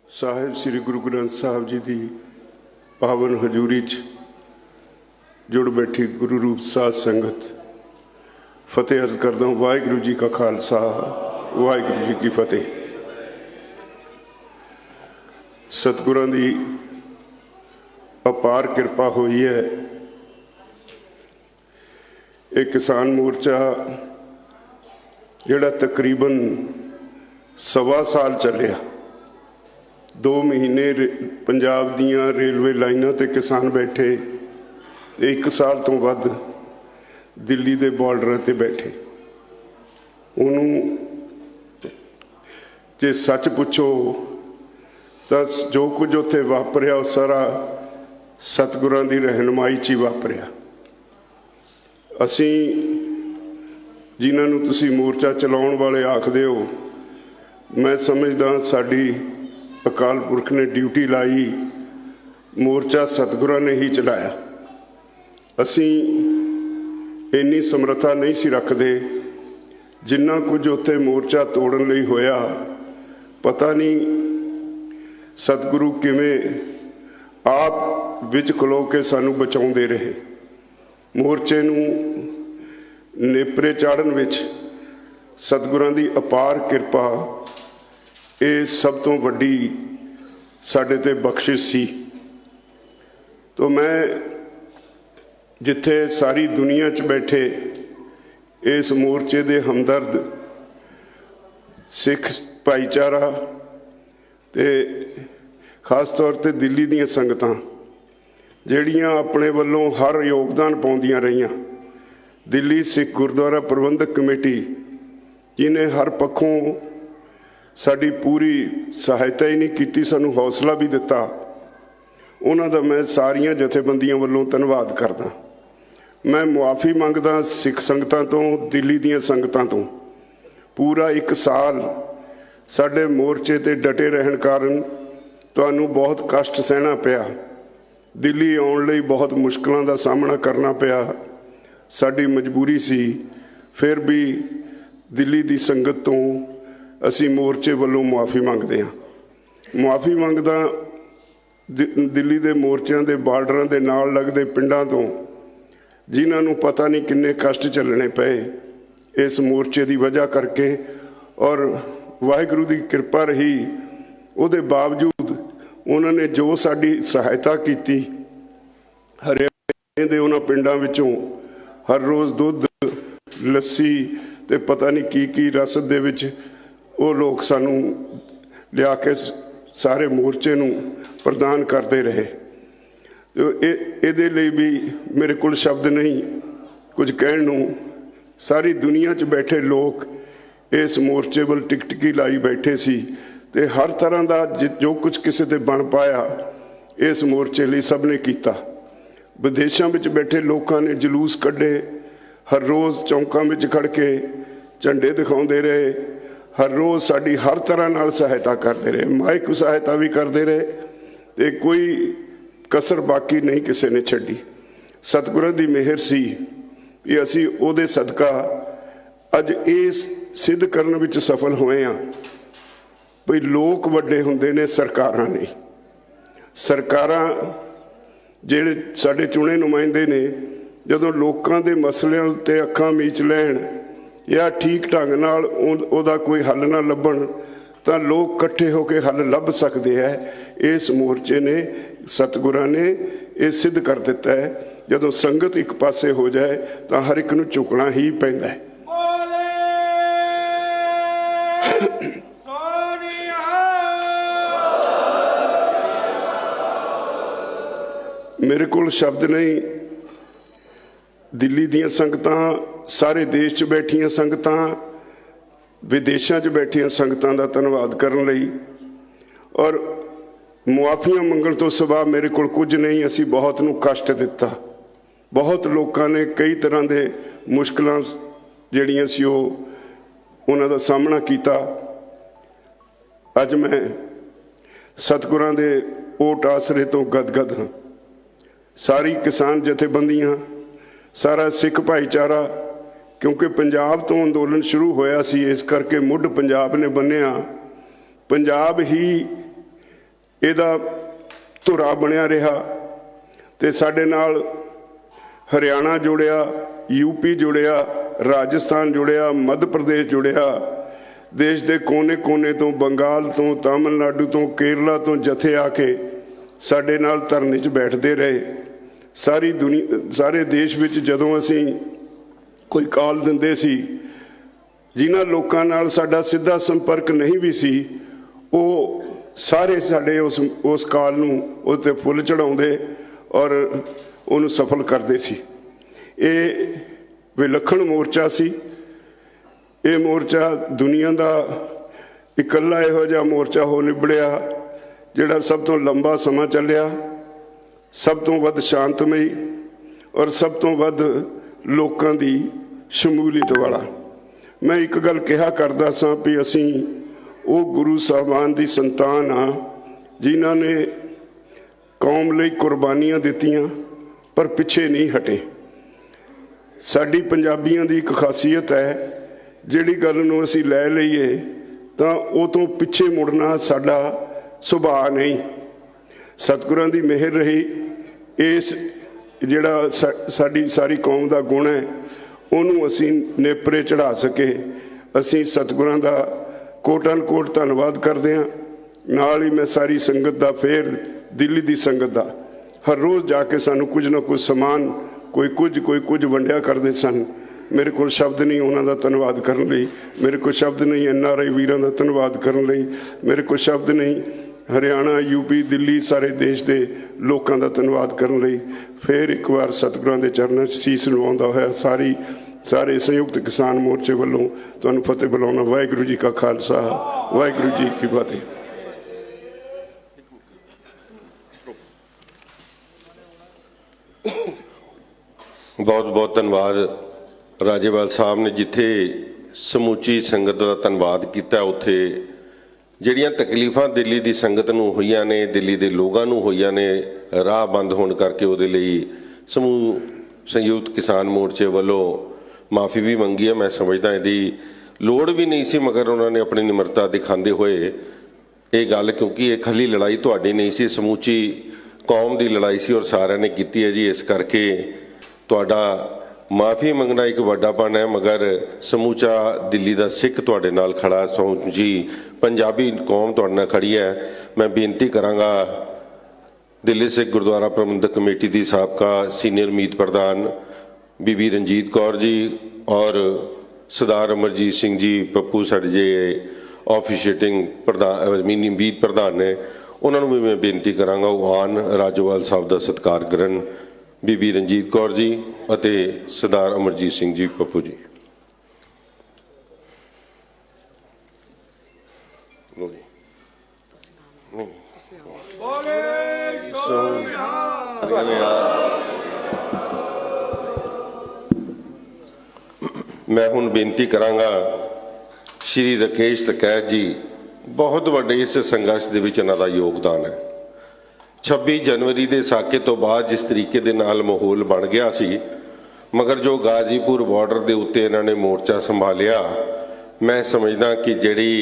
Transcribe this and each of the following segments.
साहिब श्री गुरु ग्रंथ साहब जी की पावन हजूरी च जुड़ बैठी गुरु रूप साध संगत फतेह अर्ज करदा हूं। वाहिगुरू जी का खालसा, वाहिगुरू जी की फतेह। सतगुरां दी अपार कृपा हुई है। एक किसान मोर्चा जिहड़ा तकरीबन 1.25 साल चलिया, 2 महीने पंजाब दियां रेलवे लाइनां ते किसान बैठे, 1 साल तो वध दिल्ली दे बॉर्डर ते बैठे। उन्होंने जे सच पुछो तो जो कुछ उत्थे वापरिया वो सारा सतगुरां दी रहनुमाई च ही वापरिया। असी जिन्हां नूं तुसीं मोर्चा चलाउण वाले आखदे हो, मैं समझदा साडी अकाल पुरख ने ड्यूटी लाई, मोर्चा सतगुरां ने ही चलाया। असी इन्नी समर्था नहीं सी रखते जिन्ना कुछ उत्थे मोर्चा तोड़न लई होया। पता नहीं सतगुरु किवें आप विच खलो के सानू बचाउंदे रहे। मोर्चे नूं नेपरे चाढ़न विच सतगुरां दी अपार कृपा ये सब तो वड्डी साडे ते बख्शिश सी। तो मैं जिथे सारी दुनिया च बैठे इस मोर्चे दे हमदर्द सिख भाईचारा ते खास तौर ते दिल्ली दीयां संगतां जिहड़ियां अपने वल्लों हर योगदान पाउंदियां रहियां, दिल्ली सिख गुरुद्वारा प्रबंधक कमेटी जिन्हें हर पक्षों साड़ी पूरी सहायता ही नहीं की, सानू हौसला भी दिता, उन्हां दा मैं सारियां जथेबंदियां वल्लों धन्नवाद करदा। मैं मुआफ़ी मंगदा सिख संगतां तो, दिल्ली दीयां संगतां तो। पूरा 1 साल साडे मोर्चे ते डटे रहन कारण तुहानू बहुत कष्ट सहना पिया, दिल्ली आउण लई बहुत मुश्किलों का सामना करना पिया। साडी मजबूरी सी, फिर भी दिल्ली दी संगत तो असी मोर्चे वालों मुआफ़ी मंगते हैं। मुआफ़ी मंगदा दिल्ली दे मोर्चों के बार्डर के नाल लगते पिंडां तो जिन्हां नूं पता नहीं किन्ने कष्ट झल्लने पे इस मोर्चे की वजह करके, और वाहिगुरू की कृपा रही उहदे बावजूद उन्होंने जो साडी सहायता की। हरियाणे दे उन्हां पिंडां विचों हर रोज़ दुध लस्सी ते पता नहीं की रसद दे विच वो लोग सानू लिया के सारे मोर्चे नूं प्रदान करते रहे। तो ये लिए भी मेरे को शब्द नहीं कुछ कहण नूं। सारी दुनिया च बैठे लोग इस मोर्चे वल टिकटकी लाई बैठे सी ते हर तरह का जो कुछ किसी ते बन पाया इस मोर्चे लिए सब ने किया। विदेशों में बैठे लोगों ने जलूस कढ़े, हर रोज़ चौंकों में खड़ के झंडे दिखाते रहे, हर रोज़ साड़ी हर तरह नाल सहायता करते रहे, माइक सहायता भी करते रहे, ते कोई कसर बाकी नहीं किसी ने छड्डी। सतगुरां दी मेहर सी कि असी उहदे सदका अज ये सिद्ध करन विच सफल होए हां भी लोग वड्डे हुंदे ने, सरकारां नहीं। सरकारां जिहड़े साडे चुणे नुमाइंदे ने जदों लोकां दे मसलिਆਂ ते अखां मीच लैण या ठीक ढंग नाल उहदा कोई हल ना लभण तां लोग इकट्ठे होकर हल लभ सकते हैं। इस मोर्चे ने सतगुरां ने यह सिद्ध कर दिता है, जदों संगत एक पासे हो जाए तो हर एक नूं झुकना ही पैंदा है। मेरे को शब्द नहीं। दिल्ली दीयां संगतां, सारे देश च बैठियां संगतां, विदेशों च बैठियां संगतां दा धन्नवाद करन लई, और मुआफ़ियां मंगण तो सिवा मेरे को कुछ नहीं। असी बहुत नूं कष्ट दिता, बहुत लोगों ने कई तरह के मुश्किलां जिहड़ियां सी उन्हां दा सामना कीता। अज मैं सतगुरां दे ओट आसरे तो गदगद हाँ। सारी किसान जथेबंदियां, सारा सिख भाईचारा, क्योंकि पंजाब तो अंदोलन शुरू होया सी, इस करके मुढ़ पंजाब ने बन्निया। पंजाब ही ਇਹਦਾ ਧੁਰਾ ਬਣਿਆ ਰਿਹਾ ਤੇ ਸਾਡੇ ਨਾਲ ਹਰਿਆਣਾ ਜੁੜਿਆ, यूपी जुड़िया, राजस्थान जुड़िया, मध्य प्रदेश जुड़िया, देश के कोने कोने तो, बंगाल तो, तमिलनाडु तो, केरला तो जथे आके साडे नाल धरने च बैठते रहे। सारी दुनिया, सारे देश विच जदों असीं कोई काल दिंदे सी, जिन्हां लोकां नाल साडा सीधा संपर्क नहीं भी सी, वो सारे साडे उस काल नूं उत्ते फुੱਲ चढ़ाउंदे और उहनूं सफल करदे सी। ये विलखण मोर्चा सी। ये मोर्चा दुनिया का इकल्ला इहो जिहा मोर्चा हो निबड़िया जिहड़ा सब तो लंबा समा चलिया, सब तो वध शांतमई और सब तो वध लोकां दी शमूलीयत वाला। मैं एक गल कहा करदा सां भी असीं वो गुरु साहबान दी संतान हाँ जिन्हां ने कौम लई कुर्बानियां दित्तियां पर पिछे नहीं हटे। साडी पंजाबियों की एक खासीयत है, जिहड़ी गल नूं असीं लै लईए तां उह तों पिछे मुड़ना साडा सुभाਅ नहीं। सतगुरां दी मेहर रही, इस जिहड़ा साडी सारी कौम का गुण है उहनूं असीं नेपरे चढ़ा सके। असीं सतगुरां दा कोट अन कोट धन्नवाद करदे हां। नाल ही मैं सारी संगत दा, फिर दिल्ली दी संगत दा, हर रोज़ जाके सानूं कुछ ना कुछ समान कोई कुछ वंडिया करते सन। मेरे को शब्द नहीं उन्होंने धन्यवाद करने लई, मेरे को शब्द नहीं NRI वीरां दा धन्यवाद करने लई, मेरे को शब्द नहीं हरियाणा, यूपी, दिल्ली सारे देश के लोगों का धन्यवाद करने लई। फिर एक बार सतगुरां दे चरणों च सीस नवाउंदा होया सारे संयुक्त किसान मोर्चे वालों तुहानूं फतेह बुलाउणा। वाहिगुरू जी का खालसा, वाहिगुरू जी की फतेह। बहुत बहुत धन्यवाद राजेवाल साहब ने, जिथे समूची संगत का धन्यवाद किया, उत्थे जिहड़ियां तकलीफां दिल्ली की संगत नूं होईयां ने, दिल्ली के लोगों नूं होईयां ने, राह बंद होने करके उहदे लई समूह संयुक्त किसान मोर्चे वालों माफ़ी भी मंगी है। मैं समझदा इहदी लोड़ भी नहीं सी, मगर उन्होंने अपनी निमरता दिखाते हुए ये गल, क्योंकि ये खली लड़ाई तुहाडी नहीं सी, समूची कौम की लड़ाई सी और सारिਆਂ ने की है जी। इस करके तुहाडा माफ़ी मंगना एक वड्डापन है, मगर समूचा दिल्ली का सिख तुहाडे नाल खड़ा, समूची पंजाबी कौम तुहाडे नाल खड़ी है। मैं बेनती करांगा दिल्ली सिख गुरुद्वारा प्रबंधक कमेटी की साबका सीनियर मीत प्रधान बीबी रंजीत कौर जी और सरदार अमरजीत सिंह जी पप्पू साडे जे ऑफिशिएटिंग प्रधान मीत प्रधान ने, उन्होंने भी मैं बेनती करांगा वो आन राजोवाल साहब का सत्कार करन। बीबी रंजीत कौर जी अते सरदार अमरजीत सिंह जी पप्पू जी। लो जी। मैं हुण बेनती करांगा श्री राकेश टकैत जी, बहुत वड्डे इस संघर्ष दे विच इन्हां दा योगदान है। 26 जनवरी के साके तो बाद जिस तरीके दे नाल माहौल बन गया सी, मगर जो गाजीपुर बॉर्डर के उत्ते इन्होंने मोर्चा संभालिया, मैं समझदा कि जिहड़ी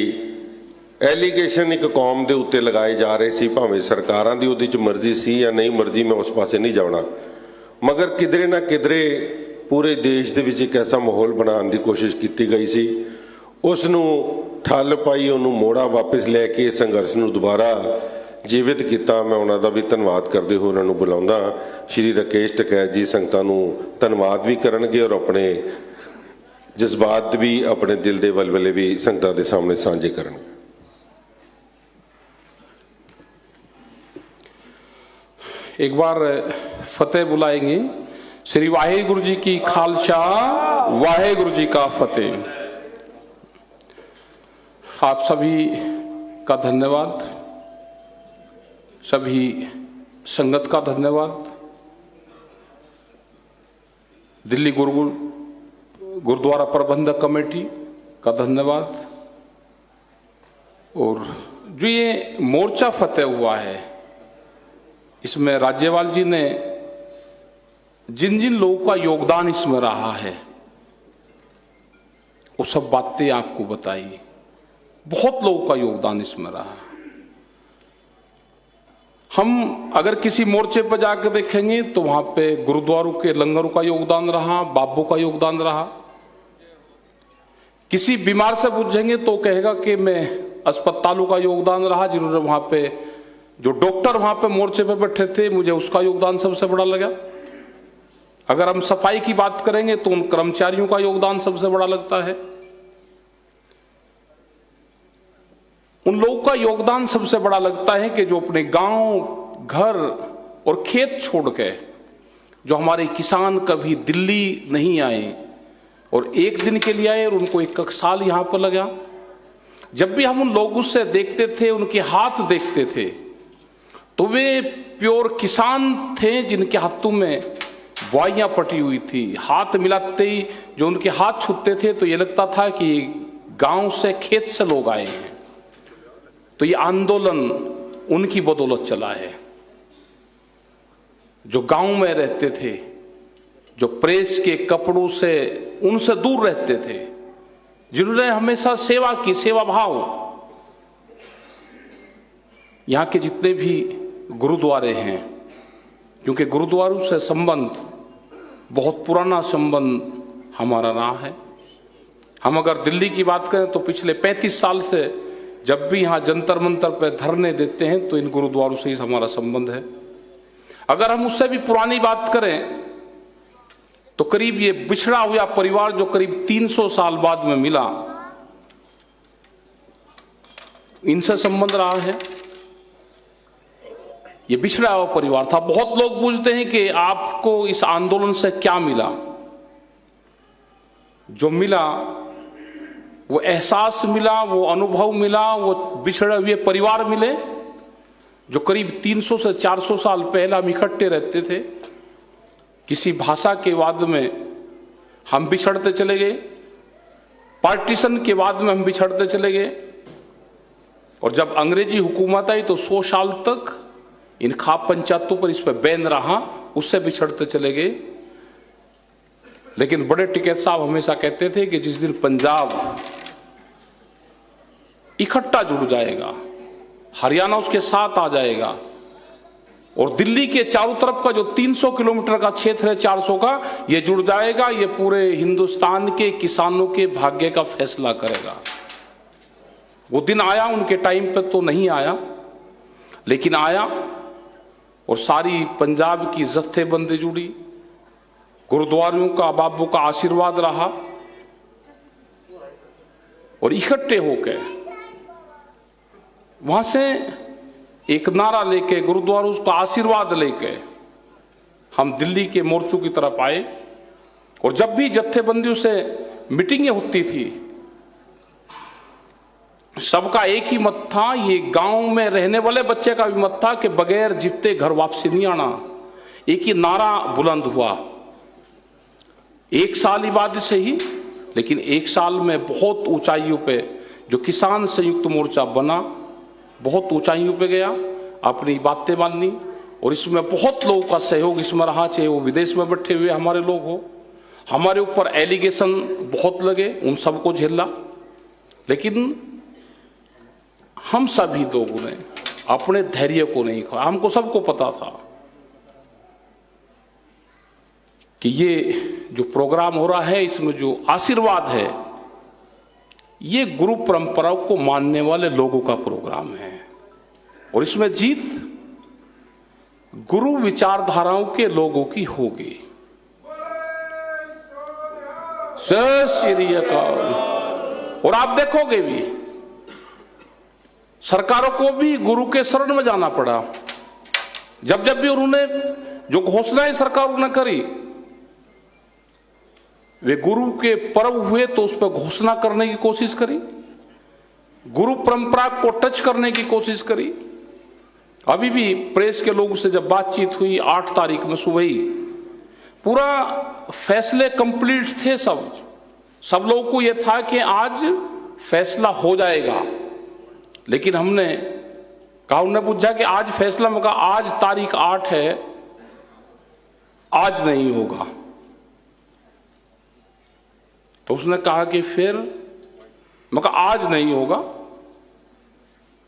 एलीगेशन एक कौम के उत्ते लगाए जा रहे सी, भावें सरकारां दी उहदे च मर्जी सी या नहीं मर्जी, मैं उस पासे नहीं जाना, मगर किधरे ना किधरे पूरे देश दे विच एक ऐसा माहौल बनाने की कोशिश की गई सी। उसनूं ठल पाई, उन्होंने मोड़ा वापस लैके संघर्ष नूं दोबारा जीवित किया। मैं उन्होंने भी धन्यवाद करते हुए उन्होंने बुलाऊंगा। श्री राकेश टकैत जी संगतां नूं धन्यवाद भी करनगे और अपने जज्बात भी, अपने दिल के वलवले भी संगतां दे सामने साझे करनगे। एक बार फतेह बुलाएंगे। श्री वाहेगुरु जी की खालसा, वाहेगुरु जी का फतेह। आप सभी का धन्यवाद, सभी संगत का धन्यवाद, दिल्ली गुरुद्वारा प्रबंधक कमेटी का धन्यवाद। और जो ये मोर्चा फतेह हुआ है, इसमें राज्यपाल जी ने जिन जिन लोगों का योगदान इसमें रहा है वो सब बातें आपको बताई। बहुत लोगों का योगदान इसमें रहा। हम अगर किसी मोर्चे पर जाकर देखेंगे तो वहां पे गुरुद्वारों के लंगरों का योगदान रहा, बाबों का योगदान रहा। किसी बीमार से पूछेंगे तो कहेगा कि मैं अस्पतालों का योगदान रहा, जिन्होंने वहां पे जो डॉक्टर वहां पे मोर्चे पे बैठे थे, मुझे उसका योगदान सबसे बड़ा लगा। अगर हम सफाई की बात करेंगे तो उन कर्मचारियों का योगदान सबसे बड़ा लगता है। उन लोगों का योगदान सबसे बड़ा लगता है कि जो अपने गांव, घर और खेत छोड़ के, जो हमारे किसान कभी दिल्ली नहीं आए और एक दिन के लिए आए और उनको एक साल यहां पर लगा। जब भी हम उन लोगों से देखते थे, उनके हाथ देखते थे, तो वे प्योर किसान थे जिनके हाथों में बुआइयां पटी हुई थी। हाथ मिलाते ही जो उनके हाथ छूते थे तो ये लगता था कि गांव से, खेत से लोग आए हैं। तो ये आंदोलन उनकी बदौलत चला है, जो गांव में रहते थे, जो प्रेस के कपड़ों से उनसे दूर रहते थे, जिन्होंने हमेशा सेवा की, सेवा भाव। यहां के जितने भी गुरुद्वारे हैं, क्योंकि गुरुद्वारों से संबंध, बहुत पुराना संबंध हमारा रहा है। हम अगर दिल्ली की बात करें तो पिछले 35 साल से जब भी यहाँ जंतर मंतर पे धरने देते हैं तो इन गुरुद्वारों से ही हमारा संबंध है। अगर हम उससे भी पुरानी बात करें तो करीब ये बिछड़ा हुआ परिवार जो करीब 300 साल बाद में मिला, इनसे संबंध रहा है। ये बिछड़ा हुआ परिवार था। बहुत लोग पूछते हैं कि आपको इस आंदोलन से क्या मिला। जो मिला वो एहसास मिला, वो अनुभव मिला, वो बिछड़े हुए परिवार मिले, जो करीब 300 से 400 साल पहले हम इकट्ठे रहते थे। किसी भाषा के बाद में हम बिछड़ते चले गए, पार्टीशन के बाद में हम बिछड़ते चले गए, और जब अंग्रेजी हुकूमत आई तो 100 साल तक इन खाप पंचायतों पर इस पर बैन रहा, उससे बिछड़ते चले गए। लेकिन बड़े टिकैत साहब हमेशा कहते थे कि जिस दिन पंजाब इकट्ठा जुड़ जाएगा, हरियाणा उसके साथ आ जाएगा, और दिल्ली के चारों तरफ का जो 300 किलोमीटर का क्षेत्र है, 400 का, ये जुड़ जाएगा, ये पूरे हिंदुस्तान के किसानों के भाग्य का फैसला करेगा। वो दिन आया, उनके टाइम पे तो नहीं आया, लेकिन आया, और सारी पंजाब की जत्थेबंदी जुड़ी, गुरुद्वारों का, बाबू का आशीर्वाद रहा, और इकट्ठे होकर वहां से एक नारा लेके, गुरुद्वारों का आशीर्वाद लेके हम दिल्ली के मोर्चों की तरफ आए। और जब भी जत्थेबंदियों से मीटिंगें होती थी, सबका एक ही मत था, ये गांव में रहने वाले बच्चे का भी मत था कि बगैर जीते घर वापसी नहीं आना। एक ही नारा बुलंद हुआ। एक साल ही बाद से ही, लेकिन एक साल में बहुत ऊंचाइयों पे जो किसान संयुक्त मोर्चा बना, बहुत ऊंचाइयों पे गया, अपनी बातें मानी, और इसमें बहुत लोगों का सहयोग इसमें रहा, चाहे वो विदेश में बैठे हुए हमारे लोग हो। हमारे ऊपर एलिगेशन बहुत लगे, उन सबको झेला, लेकिन हम सभी लोगों ने अपने धैर्य को नहीं खोया। हमको सबको पता था कि ये जो प्रोग्राम हो रहा है, इसमें जो आशीर्वाद है, ये गुरु परंपराओं को मानने वाले लोगों का प्रोग्राम है, और इसमें जीत गुरु विचारधाराओं के लोगों की होगी। जय श्री अकाल। और आप देखोगे भी, सरकारों को भी गुरु के शरण में जाना पड़ा। जब जब भी उन्होंने जो घोषणाएं सरकारों ने करी, वे गुरु के पर्व हुए तो उस पर घोषणा करने की कोशिश करी, गुरु परंपरा को टच करने की कोशिश करी। अभी भी प्रेस के लोगों से जब बातचीत हुई 8 तारीख में सुबह ही, पूरा फैसले कंप्लीट थे। सब लोगों को यह था कि आज फैसला हो जाएगा, लेकिन हमने कहा, उन्होंने पूछा कि आज फैसला, मैं कहा आज तारीख 8 है, आज नहीं होगा। तो उसने कहा कि फिर, मैं कहा आज नहीं होगा,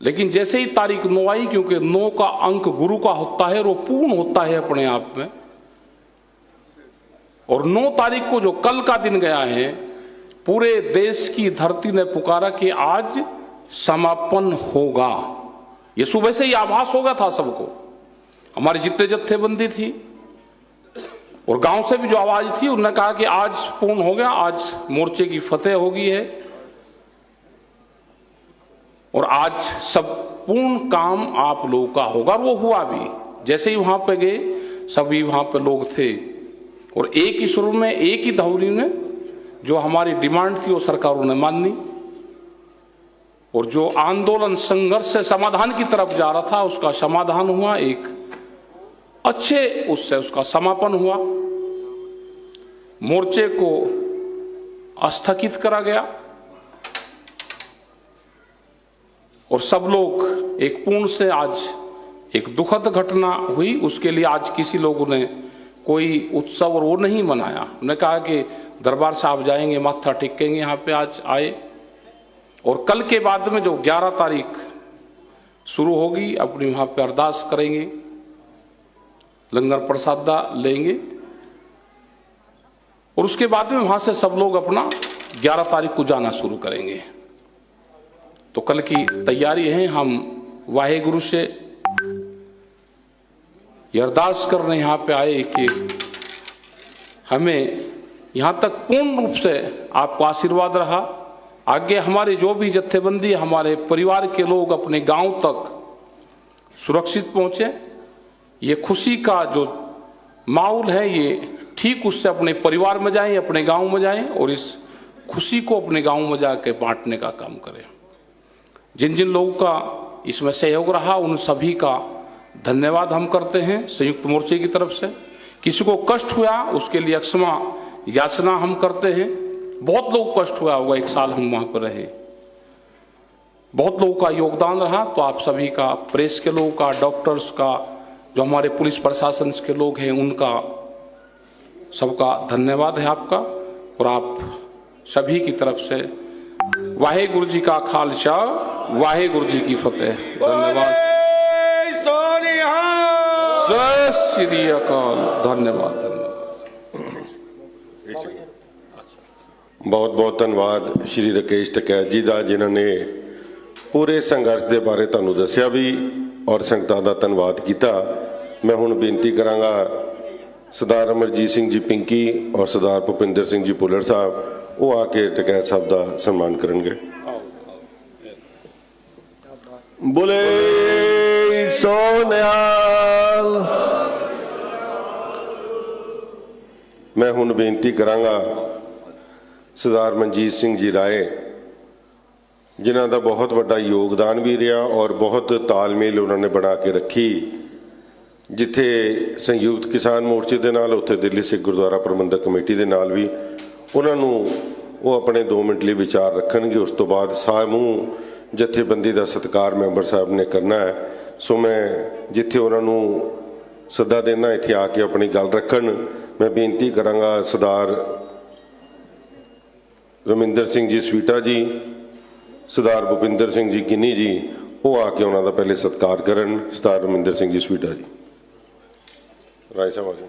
लेकिन जैसे ही तारीख 9 आई, क्योंकि 9 का अंक गुरु का होता है और वो पूर्ण होता है अपने आप में, और 9 तारीख को जो कल का दिन गया है, पूरे देश की धरती ने पुकारा कि आज समापन होगा। ये सुबह से ही आभास हो गया था सबको। हमारी जितने जत्थेबंदी थी और गांव से भी जो आवाज थी, उन्होंने कहा कि आज पूर्ण हो गया, आज मोर्चे की फतेह हो गई है और आज सब पूर्ण काम आप लोगों का होगा। और वो हुआ भी। जैसे ही वहां पे गए, सभी वहां पे लोग थे और एक ही सुर में, एक ही धौरी में जो हमारी डिमांड थी वो सरकारों ने मानी, और जो आंदोलन संघर्ष से समाधान की तरफ जा रहा था उसका समाधान हुआ, एक अच्छे उससे उसका समापन हुआ। मोर्चे को स्थगित करा गया और सब लोग एक पूर्ण से, आज एक दुखद घटना हुई, उसके लिए आज किसी लोगों ने कोई उत्सव और वो नहीं मनाया। उन्होंने कहा कि दरबार साहब जाएंगे, माथा टेकेंगे, यहाँ पे आज आए, और कल के बाद में जो 11 तारीख शुरू होगी, अपनी वहाँ पे अरदास करेंगे, लंगर प्रसादा लेंगे, और उसके बाद में वहाँ से सब लोग अपना 11 तारीख को जाना शुरू करेंगे। तो कल की तैयारी है। हम वाहेगुरु से ये अरदास करने यहाँ पे आए कि हमें यहाँ तक पूर्ण रूप से आपको आशीर्वाद रहा, आगे हमारे जो भी जत्थेबंदी, हमारे परिवार के लोग अपने गांव तक सुरक्षित पहुंचे। ये खुशी का जो माहौल है, ये ठीक उससे अपने परिवार में जाएं, अपने गांव में जाएं और इस खुशी को अपने गांव में जाके बांटने का काम करें। जिन जिन लोगों का इसमें सहयोग रहा, उन सभी का धन्यवाद हम करते हैं संयुक्त मोर्चे की तरफ से। किसी को कष्ट हुआ उसके लिए क्षमा याचना हम करते हैं। बहुत लोग कष्ट हुआ होगा, 1 साल हम वहां पर रहे, बहुत लोगों का योगदान रहा। तो आप सभी का, प्रेस के लोगों का, डॉक्टर्स का, जो हमारे पुलिस प्रशासन के लोग हैं, उनका सबका धन्यवाद है आपका। और आप सभी की तरफ से वाहेगुरु जी का खालसा, वाहेगुरु जी की फतेह। धन्यवाद। जय श्री अकाल। धन्यवाद, धन्यवाद। बहुत बहुत धन्यवाद श्री राकेश टकैत जी का, जिन्होंने पूरे संघर्ष के बारे तुहानू दस्सिया भी और संगतां दा धन्यवाद किया। मैं हुण बेनती करांगा सरदार अमरजीत सिंह जी पिंकी और सरदार भुपिंदर सिंह जी भुल्लर साहब, वो आके टकैत साहब का सम्मान करेंगे। बोले सो निहाल। मैं हुण बेनती करांगा सरदार मनजीत सिंह जी राय, जिन्हां दा बहुत वड्डा योगदान भी रहा और बहुत तालमेल उन्होंने बना के रखी। जिथे संयुक्त किसान मोर्चे के नाल, उत्थे दिल्ली सिख गुरुद्वारा प्रबंधक कमेटी के नाल भी उन्होंने वो अपने 2 मिनट लिए विचार रखणगे। उस तो बाद समूह जथेबंदी का सत्कार मैंबर साहब ने करना है। सो मैं जिथे उन्होंने सदा देना, इत्थे आके अपनी गल रखन। मैं बेनती करांगा सरदार रमिंदर सिंह जी स्वीटा जी, सरदार भुपिंदर सिंह जी गिन्नी जी, वो आके उन्होंने पहले सत्कार करन। सरदार रमिंदर सिंह जी स्वीटा जी, राय साहब आ जाए।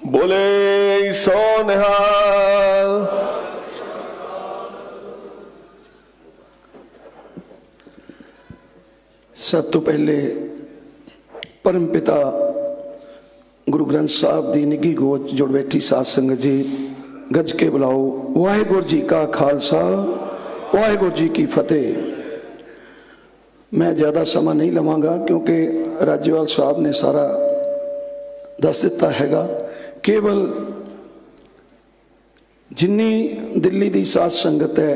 बोले सो निहाल। सब तो पहले परम पिता गुरु ग्रंथ साहब की निगी गोच जुड़ बैठी साध संगत जी, गज के बुलाओ। वाहेगुरु जी का खालसा, वाहेगुरु जी की फतेह। मैं ज़्यादा समय नहीं लवांगा क्योंकि राज्यपाल साहब ने सारा दस दिता हैगा। केवल जिन्नी दिल्ली की साध संगत है,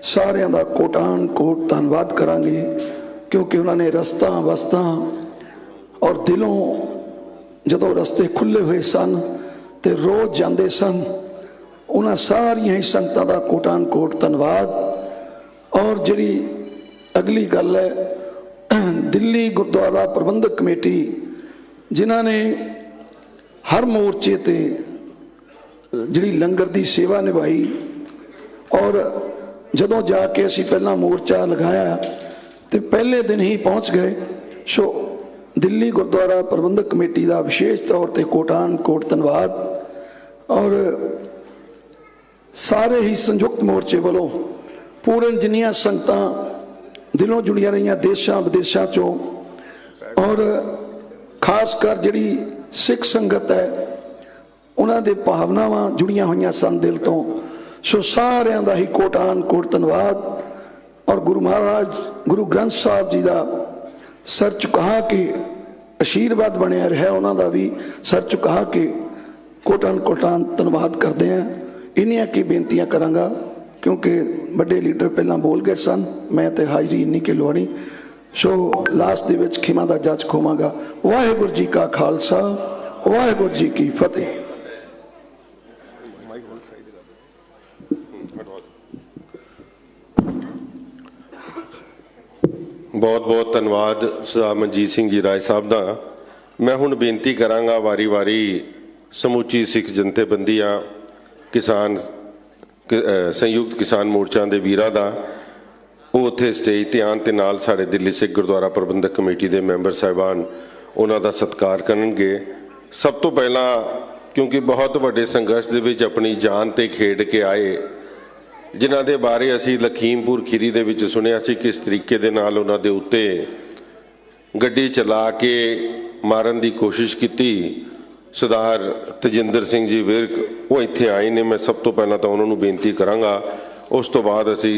सारिਆਂ ਦਾ कोटान कोट धन्यवाद करांगे, क्योंकि उन्होंने रस्ता वस्ता और दिलों जदों रस्ते खुले हुए सन तो रोज जाते सन। उन्होंने सारिया ही संगतां दा कोटान कोट धन्यवाद। और जी अगली गल है, दिल्ली गुरुद्वारा प्रबंधक कमेटी जिन्हां ने हर मोर्चे ते जिहड़ी लंगर दी सेवा निभाई और जदों जाके असीं पहला मोर्चा लगाया तो पहले दिन ही पहुँच गए। सो दिल्ली गुरुद्वारा प्रबंधक कमेटी का विशेष तौर पर कोटान कोट धन्यवाद और सारे ही संयुक्त मोर्चे वालों पूर्ण जिन्नियां संगतां दिलों जुड़िया रही देशों विदेशों चों और खासकर जिहड़ी सिख संगत है उन्हां दे भावनावां जुड़िया हुई सन दिल तो। सो सारियां दा ही कोटान कोट धन्यवाद और गुरु महाराज गुरु ग्रंथ साहब जी का सर झुका के आशीर्वाद बनया रहा उन्हां दा भी सर झुका के कोटान कोटान धन्यवाद करते हैं। इन्नियां की बेनतियां करांगा क्योंकि बड़े लीडर पहला बोल गए सन, मैं तो हाजरी इन्नी के लवानी। सो लास्ट दे विच खिमा दा जज खोवांगा। वाहिगुरू जी का खालसा वाहिगुरू जी की फतेह। बहुत बहुत धन्यवाद सरदार मनजीत सिंह जी राय साहब का। मैं हुण बेनती करांगा वारी वारी समूची सिख जनतेबंदियां किसान संयुक्त किसान मोर्चा के वीरां दा वो उत्थे स्टेज ते आन ते नाल साडे दिल्ली सिख गुरुद्वारा प्रबंधक कमेटी के मैंबर साहिबान उन्हां दा सत्कार करनगे। सब तो पहला क्योंकि बहुत वड्डे संघर्ष दे विच अपनी जान ते खेड के आए जिन्हां दे बारे असी लखीमपुर खीरी दे विच सुनिया सी किस तरीके दे नाल उन्हां दे उत्ते गड्डी चला के मारन की कोशिश की। सरदार तजिंदर सिंह जी विरक वो इत्थे आए ने। मैं सब तो पहला तो उन्होंने बेनती करांगा, उस तो बाद असी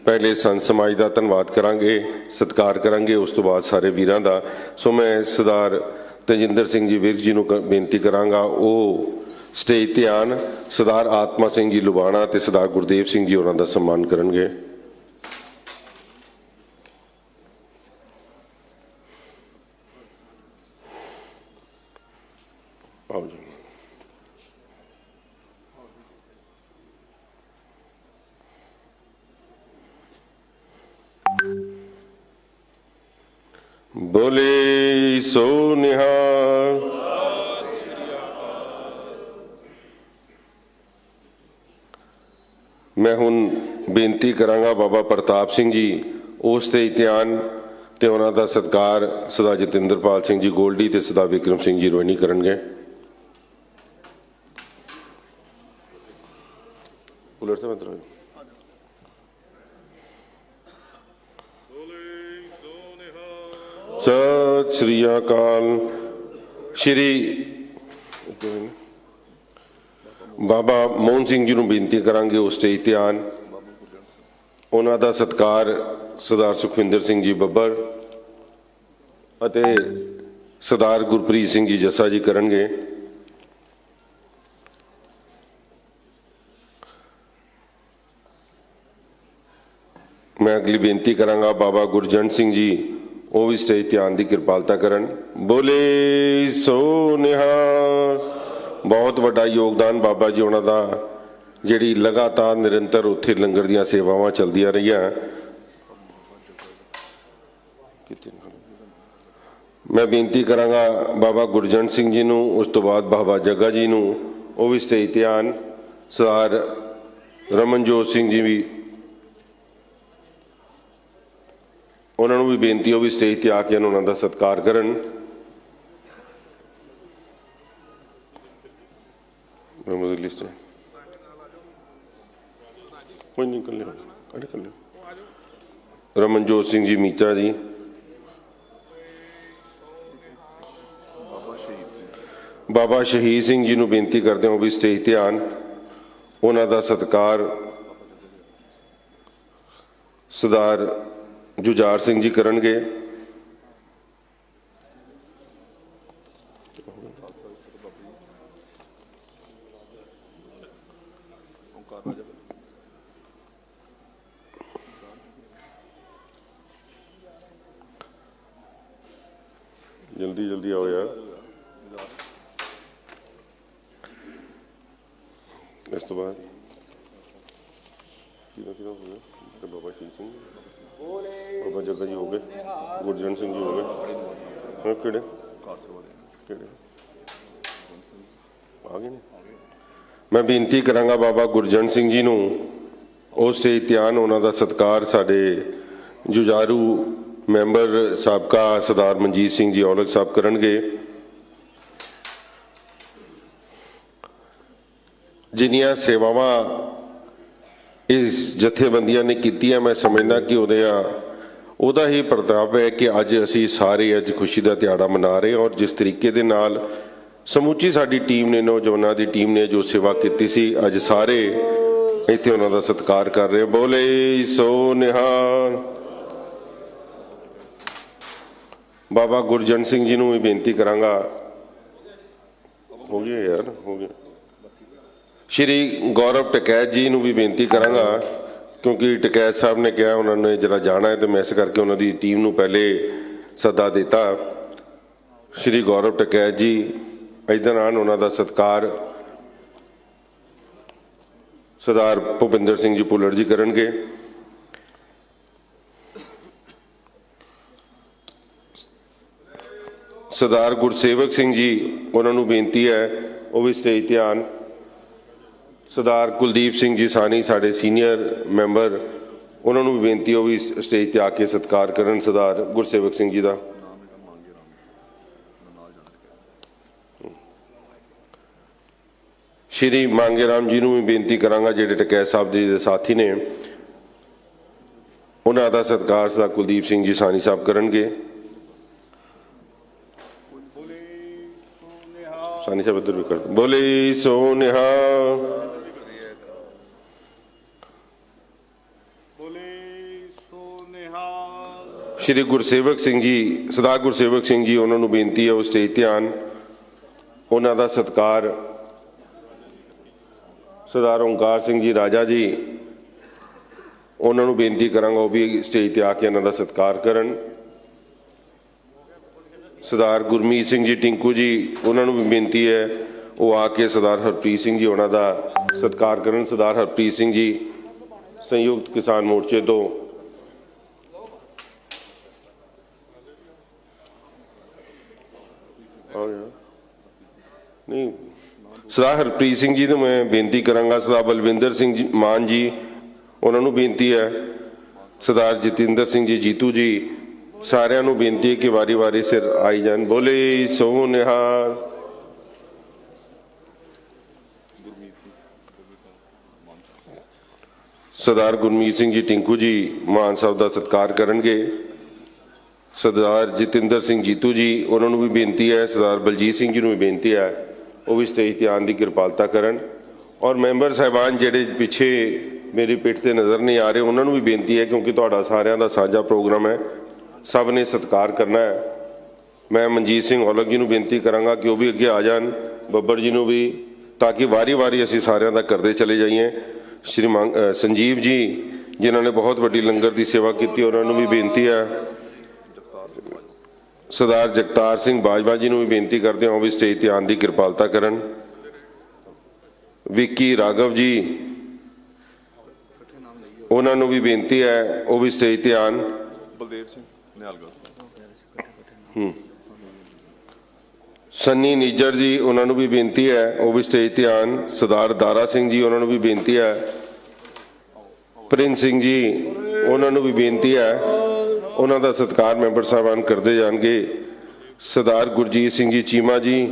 पहले संत समाज का धन्यवाद करांगे सत्कार करांगे, उस तो बाद सारे वीरां दा। सो मैं सरदार तजिंदर सिंह जी विरक जी नूं बेनती करांगा वो स्टेज ते आन। सरदार आत्मा सिंह जी लुबाणा ते सरदार गुरदेव सिंह जी उन्हां दा सम्मान करनगे। आओ जी। बोले सो निहाल। मैं हुण बेनती करांगा बाबा प्रताप सिंह जी उस स्टेज ते आन ते उन्हां दा सत्कार सरदार जतिंदरपाल सिंह जी गोल्डी ते सरदार विक्रम सिंह जी रोहिणी करनगे। सत श्री अकाल। श्री बाबा मोहन सिंह जी नूं बेनती करांगे उस स्टेज ते आन। उन्हां दा सत्कार सरदार सुखविंदर सिंह जी बब्बर अते सरदार गुरप्रीत सिंह जी जस्सा जी करनगे। मैं अगली बेनती करांगा बाबा गुरजंट सिंह जी वो भी स्टेज ते आन दी किरपालता करन। बोले सो निहाल। बहुत वड्डा योगदान बाबा जी उन्हां दा जिहड़ी लगातार निरंतर उत्थे लंगर दीयां सेवावां चलदियां रहियां। मैं बेनती करांगा बाबा गुरजंट सिंह जी नूं, उस तो बाद बाबा जग्गा जी नूं वो भी स्टेज ते आन। सरदार रमनजोत सिंह जी भी उन्होंने भी बेनती हो भी स्टेज ते आके उन्होंने दा सत्कार करन। लिस्ट कोई नहीं कर लिया, अरे कर लिया। रमनजोत सिंह जी मीचा जी, बाबा शहीद सिंह जी नूं बेनती करते हो भी स्टेज ते आन। उन्हां दा सत्कार सरदार जुझार सिंह जी करनगे। जल्दी जल्दी आओ यार। इस तो बाद बाबा शहीद सिंह, बाबा जग्गा जी हो गए, गुरजंट सिंह जी हो गए, किहड़े ਆ ਗਏ ਨੇ। ਮੈਂ ਬੇਨਤੀ ਕਰਾਂਗਾ ਬਾਬਾ ਗੁਰਜੰਟ ਸਿੰਘ ਜੀ ਨੂੰ ਉਹ ਸਟੇਜ ਤੇ ਆਉਣ, ਉਹਨਾਂ ਦਾ ਸਤਿਕਾਰ ਸਾਡੇ ਜੁਝਾਰੂ ਮੈਂਬਰ ਸਾਬਕਾ ਸਰਦਾਰ ਮਨਜੀਤ ਸਿੰਘ ਜੀ ਔਲਖ ਸਾਹਿਬ ਕਰਨਗੇ। ਜਿੰਨੀਆਂ ਸੇਵਾਵਾਂ ਇਸ ਜਥੇਬੰਦੀਆਂ ਨੇ ਕੀਤੀਆਂ, ਮੈਂ ਸਮਝਦਾ ਕਿ ਉਹਦਾ ਹੀ ਪ੍ਰਤਾਪ ਹੈ ਕਿ ਅੱਜ ਅਸੀਂ ਸਾਰੇ ਅੱਜ ਖੁਸ਼ੀ ਦਾ ਦਿਹਾੜਾ ਮਨਾ ਰਹੇ ਹਾਂ। ਔਰ ਜਿਸ ਤਰੀਕੇ ਦੇ ਨਾਲ ਸਮੁੱਚੀ ਸਾਡੀ ਟੀਮ ਨੇ, ਨੌਜਵਾਨਾਂ ਦੀ ਟੀਮ ਨੇ ਜੋ ਸੇਵਾ ਕੀਤੀ ਸੀ, ਅੱਜ ਸਾਰੇ ਇੱਥੇ ਉਹਨਾਂ ਦਾ ਸਤਿਕਾਰ ਕਰ ਰਹੇ। ਬੋਲੇ ਸੋ ਨਿਹਾਲ। ਬਾਬਾ ਗੁਰਜੰਟ ਸਿੰਘ ਜੀ ਨੂੰ ਵੀ ਬੇਨਤੀ ਕਰਾਂਗਾ। ਹੋ ਗਿਆ ਯਾਰ, ਹੋ ਗਿਆ। ਸ਼੍ਰੀ ਗੌਰਵ ਟਕੈਤ ਜੀ ਨੂੰ ਵੀ ਬੇਨਤੀ ਕਰਾਂਗਾ, ਕਿਉਂਕਿ ਟਕੈਤ ਸਾਹਿਬ ਨੇ ਕਿਹਾ ਉਹਨਾਂ ਨੇ ਜਰਾ ਜਾਣਾ ਹੈ, ਤੇ ਮੈਂ ਇਸ ਕਰਕੇ ਉਹਨਾਂ ਦੀ ਟੀਮ ਨੂੰ ਪਹਿਲੇ ਸੱਦਾ ਦਿੱਤਾ। ਸ਼੍ਰੀ ਗੌਰਵ ਟਕੈਤ ਜੀ ਇੱਧਰ ਆਉਣ, ਉਹਨਾਂ ਦਾ ਸਤਿਕਾਰ ਸਰਦਾਰ ਭੁਪਿੰਦਰ ਸਿੰਘ ਜੀ ਭੁੱਲਰ ਜੀ ਕਰਨਗੇ। ਸਰਦਾਰ ਗੁਰਸੇਵਕ ਸਿੰਘ ਜੀ, ਉਹਨਾਂ ਨੂੰ ਬੇਨਤੀ ਹੈ ਉਹ ਵੀ ਸਟੇਜ ਤੇ ਆਉਣ। ਸਰਦਾਰ ਕੁਲਦੀਪ ਸਿੰਘ ਜੀ ਸਾਨੀ ਸਾਡੇ ਸੀਨੀਅਰ ਮੈਂਬਰ, ਉਹਨਾਂ ਨੂੰ ਵੀ ਬੇਨਤੀ ਉਹ ਵੀ ਸਟੇਜ ਤੇ ਆ ਕੇ ਸਤਿਕਾਰ ਕਰਨ ਸਰਦਾਰ ਗੁਰਸੇਵਕ ਸਿੰਘ ਜੀ ਦਾ। ਸ਼੍ਰੀ ਮੰਗੇ ਰਾਮ ਜੀ ਨੂੰ ਵੀ ਬੇਨਤੀ ਕਰਾਂਗਾ, ਜਿਹੜੇ ਟਕੈਤ ਸਾਹਿਬ ਜੀ ਦੇ ਸਾਥੀ ਨੇ, ਉਹਨਾਂ ਦਾ ਸਤਿਕਾਰ ਸਰਦਾਰ ਕੁਲਦੀਪ ਸਿੰਘ ਜੀ ਸਾਨੀ ਸਾਹਿਬ ਕਰਨਗੇ। ਸਾਨੀ ਸਾਹਿਬ ਇੱਧਰ ਵੀ ਕਰ। ਬੋਲੇ ਸੋ ਨਿਹਾਲ। ਸ਼੍ਰੀ ਗੁਰਸੇਵਕ ਸਿੰਘ ਜੀ, ਸਰਦਾਰ ਗੁਰਸੇਵਕ ਸਿੰਘ ਜੀ, ਉਹਨਾਂ ਨੂੰ ਬੇਨਤੀ ਹੈ ਉਹ ਸਟੇਜ ਤੇ ਆਉਣ। ਉਹਨਾਂ ਦਾ ਸਤਿਕਾਰ ਸਰਦਾਰ ਓਂਕਾਰ ਸਿੰਘ ਜੀ ਰਾਜਾ ਜੀ, ਉਹਨਾਂ ਨੂੰ ਬੇਨਤੀ ਕਰਾਂਗਾ ਉਹ ਵੀ ਸਟੇਜ ਤੇ ਆ ਕੇ ਇਹਨਾਂ ਦਾ ਸਤਿਕਾਰ ਕਰਨ। ਸਰਦਾਰ ਗੁਰਮੀਤ ਸਿੰਘ ਜੀ ਟਿੰਕੂ ਜੀ, ਉਹਨਾਂ ਨੂੰ ਵੀ ਬੇਨਤੀ ਹੈ ਉਹ ਆ ਕੇ ਸਰਦਾਰ ਹਰਪ੍ਰੀਤ ਸਿੰਘ ਜੀ ਉਹਨਾਂ ਦਾ ਸਤਿਕਾਰ ਕਰਨ। ਸਰਦਾਰ ਹਰਪ੍ਰੀਤ ਸਿੰਘ ਜੀ ਸੰਯੁਕਤ ਕਿਸਾਨ ਮੋਰਚੇ ਤੋਂ। ਨਹੀਂ, ਸਰਦਾਰ ਹਰਪ੍ਰੀਤ ਸਿੰਘ ਜੀ ਨੂੰ ਮੈਂ ਬੇਨਤੀ ਕਰਾਂਗਾ। ਸਰਦਾਰ ਬਲਵਿੰਦਰ ਸਿੰਘ ਜੀ ਮਾਨ ਜੀ, ਉਹਨਾਂ ਨੂੰ ਬੇਨਤੀ ਹੈ। ਸਰਦਾਰ ਜਤਿੰਦਰ ਸਿੰਘ ਜੀ ਜੀਤੂ ਜੀ, ਸਾਰਿਆਂ ਨੂੰ ਬੇਨਤੀ ਹੈ ਕਿ ਵਾਰੀ ਵਾਰੀ ਸਿਰ ਆਈ ਜਾਣ। ਬੋਲੇ ਸੋ ਨਿਹਾਲ। ਸਰਦਾਰ ਗੁਰਮੀਤ ਸਿੰਘ ਜੀ ਟਿੰਕੂ ਜੀ ਮਾਨ ਸਾਹਿਬ ਦਾ ਸਤਿਕਾਰ ਕਰਨਗੇ। ਸਰਦਾਰ ਜਤਿੰਦਰ ਸਿੰਘ ਜੀਤੂ ਜੀ, ਉਹਨਾਂ ਨੂੰ ਵੀ ਬੇਨਤੀ ਹੈ। ਸਰਦਾਰ ਬਲਜੀਤ ਸਿੰਘ ਜੀ ਨੂੰ ਵੀ ਬੇਨਤੀ ਹੈ ਉਹ ਵੀ ਸਟੇਜ ਤੇ ਆਉਣ ਦੀ ਕਿਰਪਾਲਤਾ ਕਰਨ। ਔਰ ਮੈਂਬਰ ਸਾਹਿਬਾਨ ਜਿਹੜੇ ਪਿੱਛੇ ਮੇਰੀ ਪਿੱਠ ਤੇ ਨਜ਼ਰ ਨਹੀਂ ਆ ਰਹੇ, ਉਹਨਾਂ ਨੂੰ ਵੀ ਬੇਨਤੀ ਹੈ, ਕਿਉਂਕਿ ਤੁਹਾਡਾ ਸਾਰਿਆਂ ਦਾ ਸਾਂਝਾ ਪ੍ਰੋਗਰਾਮ ਹੈ, ਸਭ ਨੇ ਸਤਿਕਾਰ ਕਰਨਾ ਹੈ। ਮੈਂ ਮਨਜੀਤ ਸਿੰਘ ਔਲਖ ਜੀ ਨੂੰ ਬੇਨਤੀ ਕਰਾਂਗਾ ਕਿ ਉਹ ਵੀ ਅੱਗੇ ਆ ਜਾਣ, ਬੱਬਰ ਜੀ ਨੂੰ ਵੀ, ਤਾਂ ਕਿ ਵਾਰੀ ਵਾਰੀ ਅਸੀਂ ਸਾਰਿਆਂ ਦਾ ਕਰਦੇ ਚਲੇ ਜਾਈਏ। ਸ਼੍ਰੀ ਸੰਜੀਵ ਜੀ, ਜਿਨ੍ਹਾਂ ਨੇ ਬਹੁਤ ਵੱਡੀ ਲੰਗਰ ਦੀ ਸੇਵਾ ਕੀਤੀ, ਉਹਨਾਂ ਨੂੰ ਵੀ ਬੇਨਤੀ ਹੈ। ਸਰਦਾਰ ਜਗਤਾਰ ਸਿੰਘ ਬਾਜਵਾ ਜੀ ਨੂੰ ਵੀ ਬੇਨਤੀ ਕਰਦੇ ਹਾਂ ਉਹ ਵੀ ਸਟੇਜ ਤੇ ਆਉਣ ਦੀ ਕਿਰਪਾਲਤਾ ਕਰਨ। ਵਿੱਕੀ ਰਾਘਵ ਜੀ, ਉਹਨਾਂ ਨੂੰ ਵੀ ਬੇਨਤੀ ਹੈ ਉਹ ਵੀ ਸਟੇਜ ਤੇ ਆਉਣ। ਬਲਦੇਵ ਸਿੰਘ ਨਿਹਾਲਗੜ੍ਹ। ਸੰਨੀ ਨਿੱਜਰ ਜੀ, ਉਹਨਾਂ ਨੂੰ ਵੀ ਬੇਨਤੀ ਹੈ ਉਹ ਵੀ ਸਟੇਜ ਤੇ ਆਉਣ। ਸਰਦਾਰ ਦਾਰਾ ਸਿੰਘ ਜੀ, ਉਹਨਾਂ ਨੂੰ ਵੀ ਬੇਨਤੀ ਹੈ। ਪ੍ਰਿੰਸ ਸਿੰਘ ਜੀ, ਉਹਨਾਂ ਨੂੰ ਵੀ ਬੇਨਤੀ ਹੈ, ਉਹਨਾਂ ਦਾ ਸਤਿਕਾਰ ਮੈਂਬਰ ਸਾਹਿਬਾਨ ਕਰਦੇ ਜਾਣਗੇ। ਸਰਦਾਰ ਗੁਰਜੀਤ ਸਿੰਘ ਜੀ ਚੀਮਾ ਜੀ,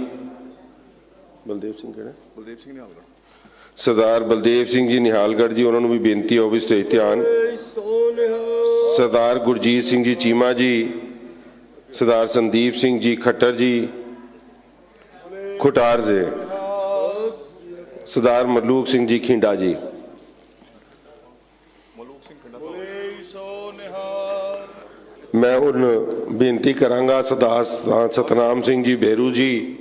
ਬਲਦੇਵ ਸਿੰਘ ਕਿਹੜਾ? ਬਲਦੇਵ ਸਿੰਘ ਨਿਹਾਲਗੜ੍ਹ। ਸਰਦਾਰ ਬਲਦੇਵ ਸਿੰਘ ਜੀ ਨਿਹਾਲਗੜ੍ਹ ਜੀ, ਉਹਨਾਂ ਨੂੰ ਵੀ ਬੇਨਤੀ ਹੈ ਉਹ ਵੀ ਸਟੇਜ ਤੇ ਆਉਣ। ਸਰਦਾਰ ਗੁਰਜੀਤ ਸਿੰਘ ਜੀ ਚੀਮਾ ਜੀ, ਸਰਦਾਰ ਸੰਦੀਪ ਸਿੰਘ ਜੀ ਖੱਟਰ ਜੀ ਖੁਟਾਰ ਜੀ, ਸਰਦਾਰ ਮਲੂਕ ਸਿੰਘ ਜੀ ਖਿੰਡਾ ਜੀ। ਮੈਂ ਹੁਣ ਬੇਨਤੀ ਕਰਾਂਗਾ ਸਰਦਾਰ ਸਤਨਾਮ ਸਿੰਘ ਜੀ ਬੇਰੂ ਜੀ,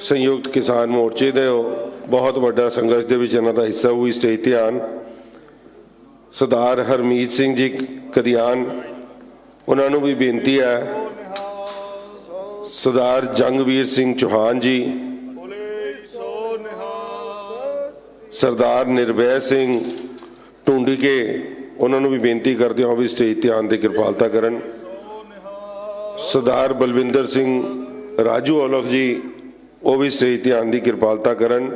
ਸੰਯੁਕਤ ਕਿਸਾਨ ਮੋਰਚੇ ਦੇ ਬਹੁਤ ਵੱਡਾ ਸੰਘਰਸ਼ ਦੇ ਵਿੱਚ ਇਹਨਾਂ ਦਾ ਹਿੱਸਾ ਹੋਈ, ਸਟੇਜ ਤੇ ਆਉਣ। ਸਰਦਾਰ ਹਰਮੀਤ ਸਿੰਘ ਜੀ ਕਦਿਆਨ, ਉਹਨਾਂ ਨੂੰ ਵੀ ਬੇਨਤੀ ਹੈ। ਸਰਦਾਰ ਜੰਗਵੀਰ ਸਿੰਘ ਚੌਹਾਨ ਜੀ, ਸਰਦਾਰ ਨਿਰਭੈ ਸਿੰਘ ਟੁੰਡੀਕੇ, ਉਹਨਾਂ ਨੂੰ ਵੀ ਬੇਨਤੀ ਕਰਦੇ ਹਾਂ ਉਹ ਵੀ ਸਟੇਜ ਤੇ ਆਉਣ ਦੀ ਕਿਰਪਾਲਤਾ ਕਰਨ। ਸਰਦਾਰ ਬਲਵਿੰਦਰ ਸਿੰਘ ਰਾਜੂ ਔਲਖ ਜੀ ਉਹ ਵੀ ਸਟੇਜ ਤੇ ਆਉਣ ਦੀ ਕਿਰਪਾਲਤਾ ਕਰਨ।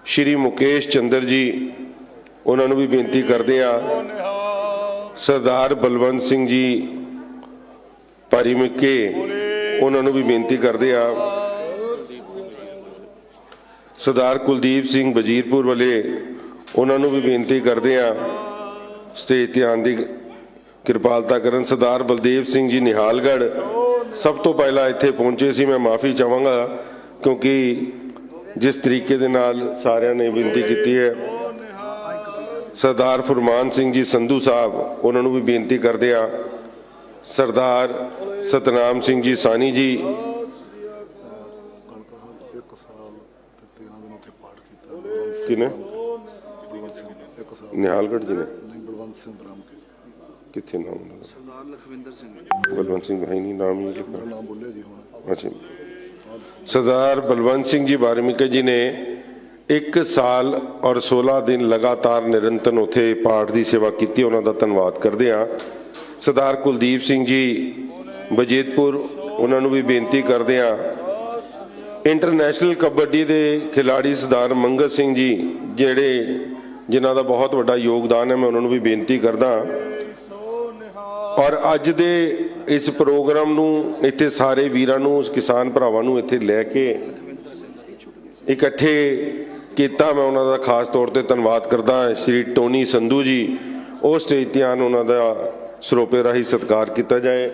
ਸ਼੍ਰੀ ਮੁਕੇਸ਼ ਚੰਦਰ ਜੀ ਉਹਨਾਂ ਨੂੰ ਵੀ ਬੇਨਤੀ ਕਰਦੇ ਆ। ਸਰਦਾਰ ਬਲਵੰਤ ਸਿੰਘ ਜੀ ਭਾਰੀਮਿੱਕੇ ਉਹਨਾਂ ਨੂੰ ਵੀ ਬੇਨਤੀ ਕਰਦੇ ਆ। ਸਰਦਾਰ ਕੁਲਦੀਪ ਸਿੰਘ ਵਜ਼ੀਰਪੁਰ ਵਾਲੇ ਉਹਨਾਂ ਨੂੰ ਵੀ ਬੇਨਤੀ ਕਰਦੇ ਆ ਸਟੇਜ ਤੇ ਆਉਣ ਦੀ ਕਿਰਪਾਲਤਾ ਕਰਨ। ਸਰਦਾਰ ਬਲਦੇਵ ਸਿੰਘ ਜੀ ਨਿਹਾਲਗੜ੍ਹ ਸਭ ਤੋਂ ਪਹਿਲਾਂ ਇੱਥੇ ਪਹੁੰਚੇ ਸੀ। ਮੈਂ ਮਾਫੀ ਚਾਹਾਂਗਾ ਕਿਉਂਕਿ ਜਿਸ ਤਰੀਕੇ ਦੇ ਨਾਲ ਸਾਰਿਆਂ ਨੇ ਬੇਨਤੀ ਕੀਤੀ ਹੈ। ਸਰਦਾਰ ਫੁਰਮਾਨ ਸਿੰਘ ਜੀ ਸੰਧੂ ਸਾਹਿਬ ਉਹਨਾਂ ਨੂੰ ਵੀ ਬੇਨਤੀ ਕਰਦੇ ਆ। ਸਰਦਾਰ ਸਤਨਾਮ ਸਿੰਘ ਜੀ ਸਾਨੀ ਜੀ ਕਿਨੇ ਨਿਹਾਲਗੜ੍ਹ ਜੀ ਨੇ ਕਿੱਥੇ ਨਾਮ ਉਹਨਾਂ ਦਾ? ਸਰਦਾਰ ਲਖਵਿੰਦਰ ਸਿੰਘ। ਬਲਵੰਤ ਸਿੰਘ ਹੈ ਨਹੀਂ ਨਾਮ ਨਹੀਂ ਲਿਖਿਆ। ਨਾਮ ਬੋਲਿਆ ਜੀ ਹੁਣ। ਅੱਛਾ ਸਰਦਾਰ ਬਲਵੰਤ ਸਿੰਘ ਜੀ ਵਾਰਮੀਕੇ ਜੀ ਨੇ 1 ਸਾਲ ਔਰ 16 ਦਿਨ ਲਗਾਤਾਰ ਨਿਰੰਤਰ ਉੱਥੇ ਪਾਠ ਦੀ ਸੇਵਾ ਕੀਤੀ। ਉਹਨਾਂ ਦਾ ਧੰਨਵਾਦ ਕਰਦੇ ਆ। ਸਰਦਾਰ ਕੁਲਦੀਪ ਸਿੰਘ ਜੀ ਬਜੀਤਪੁਰ ਉਹਨਾਂ ਨੂੰ ਵੀ ਬੇਨਤੀ ਕਰਦੇ ਆ। ਇੰਟਰਨੈਸ਼ਨਲ ਕਬੱਡੀ ਦੇ ਖਿਡਾਰੀ ਸਰਦਾਰ ਮੰਗਤ ਸਿੰਘ ਜੀ ਜਿਨ੍ਹਾਂ ਦਾ ਬਹੁਤ ਵੱਡਾ ਯੋਗਦਾਨ ਹੈ, ਮੈਂ ਉਹਨਾਂ ਨੂੰ ਵੀ ਬੇਨਤੀ ਕਰਦਾ। ਔਰ ਅੱਜ ਦੇ ਇਸ ਪ੍ਰੋਗਰਾਮ ਨੂੰ ਇੱਥੇ ਸਾਰੇ ਵੀਰਾਂ ਨੂੰ ਕਿਸਾਨ ਭਰਾਵਾਂ ਨੂੰ ਇੱਥੇ ਲੈ ਕੇ ਇਕੱਠੇ ਕੀਤਾ, ਮੈਂ ਉਹਨਾਂ ਦਾ ਖਾਸ ਤੌਰ ਤੇ ਧੰਨਵਾਦ ਕਰਦਾ। ਸ਼੍ਰੀ ਟੋਨੀ ਸੰਧੂ ਜੀ ਉਹ ਸਟੇਜ ਤੇ ਆਉਣ, ਉਹਨਾਂ ਦਾ ਸਰੋਪੇ ਰਾਹੀਂ ਸਤਿਕਾਰ ਕੀਤਾ ਜਾਏ।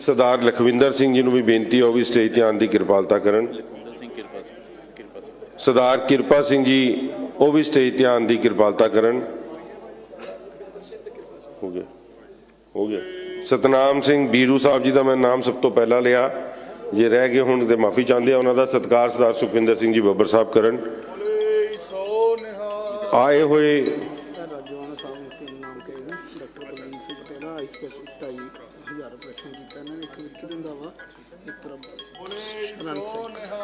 ਸਰਦਾਰ ਲਖਵਿੰਦਰ ਸਿੰਘ ਜੀ ਨੂੰ ਵੀ ਬੇਨਤੀ ਉਹ ਵੀ ਸਟੇਜ ਤੇ ਆਉਣ ਦੀ ਕਿਰਪਾਲਤਾ ਕਰਨ। ਸਰਦਾਰ ਕਿਰਪਾ ਸਿੰਘ ਜੀ ਉਹ ਵੀ ਸਟੇਜ ਤੇ ਆਉਣ ਦੀ ਕਿਰਪਾਲਤਾ ਕਰਨ। ਹੋ ਗਿਆ ਸਤਨਾਮ ਸਿੰਘ ਬੀਰੂ ਸਾਹਿਬ ਜੀ ਦਾ ਮੈਂ ਨਾਮ ਸਭ ਤੋਂ ਪਹਿਲਾਂ ਲਿਆ, ਜੇ ਰਹਿ ਗਏ ਹੁਣ ਤੇ ਮਾਫੀ ਚਾਹੁੰਦੇ ਆ। ਉਹਨਾਂ ਦਾ ਸਤਿਕਾਰ ਸਰਦਾਰ ਸੁਖਵਿੰਦਰ ਸਿੰਘ ਜੀ ਬੱਬਰ ਸਾਹਿਬ ਕਰਨ। ਆਏ ਹੋਏ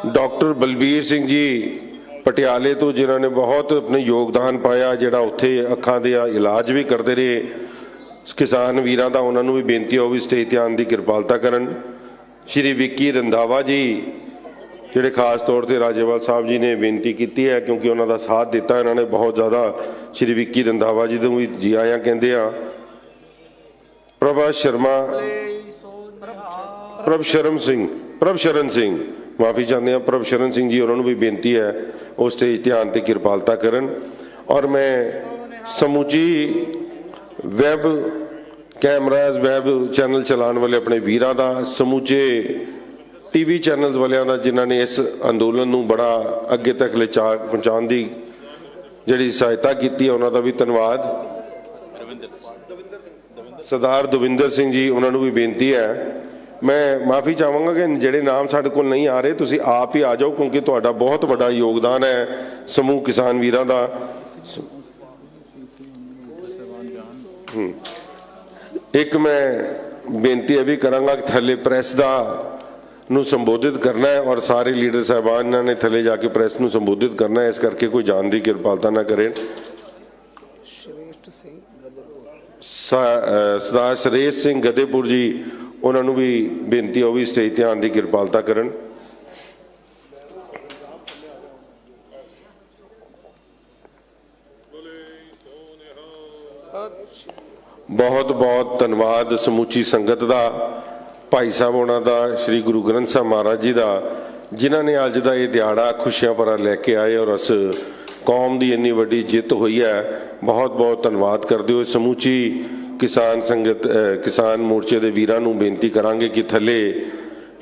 ਡਾਕਟਰ ਬਲਬੀਰ ਸਿੰਘ ਜੀ ਪਟਿਆਲੇ ਤੋਂ ਜਿਨ੍ਹਾਂ ਨੇ ਬਹੁਤ ਆਪਣੇ ਯੋਗਦਾਨ ਪਾਇਆ, ਜਿਹੜਾ ਉੱਥੇ ਅੱਖਾਂ ਦੇ ਇਲਾਜ ਵੀ ਕਰਦੇ ਰਹੇ ਕਿਸਾਨ ਵੀਰਾਂ ਦਾ, ਉਹਨਾਂ ਨੂੰ ਵੀ ਬੇਨਤੀ ਉਹ ਵੀ ਸਟੇਜ ਤੇ ਆਉਣ ਦੀ ਕਿਰਪਾਲਤਾ ਕਰਨ। ਸ਼੍ਰੀ ਵਿੱਕੀ ਰੰਧਾਵਾ ਜੀ ਜਿਹੜੇ ਖਾਸ ਤੌਰ ਤੇ ਰਾਜੇਵਾਲ ਸਾਹਿਬ ਜੀ ਨੇ ਬੇਨਤੀ ਕੀਤੀ ਹੈ ਕਿਉਂਕਿ ਉਹਨਾਂ ਦਾ ਸਾਥ ਦਿੱਤਾ ਇਹਨਾਂ ਨੇ ਬਹੁਤ ਜ਼ਿਆਦਾ। ਸ਼੍ਰੀ ਵਿੱਕੀ ਰੰਧਾਵਾ ਜੀ ਨੂੰ ਵੀ ਜੀ ਆਇਆਂ ਕਹਿੰਦੇ ਆ। ਪ੍ਰਭਸ਼ਰਨ ਸਿੰਘ ਮਾਫੀ ਚਾਹੁੰਦੇ ਆ। ਪ੍ਰਭਸ਼ਰਨ ਸਿੰਘ ਜੀ ਉਹਨਾਂ ਨੂੰ ਵੀ ਬੇਨਤੀ ਹੈ ਉਹ ਸਟੇਜ ਤੇ ਆਉਣ ਤੇ ਕਿਰਪਾਲਤਾ ਕਰਨ। ਔਰ ਮੈਂ ਸਮੁੱਚੀ ਵੈਬ ਕੈਮਰਾਜ਼ ਵੈਬ ਚੈਨਲ ਚਲਾਉਣ ਵਾਲੇ ਆਪਣੇ ਵੀਰਾਂ ਦਾ, ਸਮੁੱਚੇ ਟੀਵੀ ਚੈਨਲਸ ਵਾਲਿਆਂ ਦਾ ਜਿਨ੍ਹਾਂ ਨੇ ਇਸ ਅੰਦੋਲਨ ਨੂੰ ਬੜਾ ਅੱਗੇ ਤੱਕ ਪਹੁੰਚਾਉਣ ਦੀ ਜਿਹੜੀ ਸਹਾਇਤਾ ਕੀਤੀ ਹੈ, ਉਹਨਾਂ ਦਾ ਵੀ ਧੰਨਵਾਦ। ਸਰਦਾਰ ਦਵਿੰਦਰ ਸਿੰਘ ਜੀ ਉਹਨਾਂ ਨੂੰ ਵੀ ਬੇਨਤੀ ਹੈ। ਮੈਂ ਮਾਫੀ ਚਾਹਾਂਗਾ ਕਿ ਜਿਹੜੇ ਨਾਮ ਸਾਡੇ ਕੋਲ ਨਹੀਂ ਆ ਰਹੇ ਤੁਸੀਂ ਆਪ ਹੀ ਆ ਜਾਓ ਕਿਉਂਕਿ ਤੁਹਾਡਾ ਬਹੁਤ ਵੱਡਾ ਯੋਗਦਾਨ ਹੈ ਸਮੂਹ ਕਿਸਾਨ ਵੀਰਾਂ ਦਾ। ਇੱਕ ਮੈਂ ਬੇਨਤੀ ਇਹ ਵੀ ਕਰਾਂਗਾ ਕਿ ਥੱਲੇ ਪ੍ਰੈਸ ਦਾ ਨੂੰ ਸੰਬੋਧਿਤ ਕਰਨਾ ਹੈ ਔਰ ਸਾਰੇ ਲੀਡਰ ਸਾਹਿਬਾਨਾਂ ਨੇ ਥੱਲੇ ਜਾ ਕੇ ਪ੍ਰੈਸ ਨੂੰ ਸੰਬੋਧਿਤ ਕਰਨਾ ਹੈ, ਇਸ ਕਰਕੇ ਕੋਈ ਜਾਣ ਦੀ ਕਿਰਪਾਲਤਾ ਨਾ ਕਰੇ। ਸਰਦਾਰ ਸਰੇਸ਼ ਸਿੰਘ ਗਦੇਪੁਰ ਜੀ ਉਹਨਾਂ ਨੂੰ ਵੀ ਬੇਨਤੀ ਉਹ ਵੀ ਸਟੇਜ ਤੇ ਆਉਣ ਦੀ ਕਿਰਪਾਲਤਾ ਕਰਨ। ਬਹੁਤ ਬਹੁਤ ਧੰਨਵਾਦ ਸਮੁੱਚੀ ਸੰਗਤ ਦਾ, ਭਾਈ ਸਾਹਿਬ ਉਹਨਾਂ ਦਾ, ਸ੍ਰੀ ਗੁਰੂ ਗ੍ਰੰਥ ਸਾਹਿਬ ਮਹਾਰਾਜ ਜੀ ਦਾ, ਜਿਨ੍ਹਾਂ ਨੇ ਅੱਜ ਦਾ ਇਹ ਦਿਹਾੜਾ ਖੁਸ਼ੀਆਂ ਭਰਾ ਲੈ ਕੇ ਆਏ ਔਰ ਉਸ ਕੌਮ ਦੀ ਇੰਨੀ ਵੱਡੀ ਜਿੱਤ ਹੋਈ ਹੈ। ਬਹੁਤ ਬਹੁਤ ਧੰਨਵਾਦ ਕਰਦੇ ਹੋਏ ਸਮੁੱਚੀ ਕਿਸਾਨ ਸੰਗਤ ਕਿਸਾਨ ਮੋਰਚੇ ਦੇ ਵੀਰਾਂ ਨੂੰ ਬੇਨਤੀ ਕਰਾਂਗੇ ਕਿ ਥੱਲੇ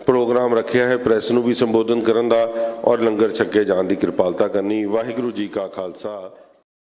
ਪ੍ਰੋਗਰਾਮ ਰੱਖਿਆ ਹੈ ਪ੍ਰੈਸ ਨੂੰ ਵੀ ਸੰਬੋਧਨ ਕਰਨ ਦਾ ਔਰ ਲੰਗਰ ਛਕੇ ਜਾਣ ਦੀ ਕਿਰਪਾਲਤਾ ਕਰਨੀ। ਵਾਹਿਗੁਰੂ ਜੀ ਕਾ ਖਾਲਸਾ।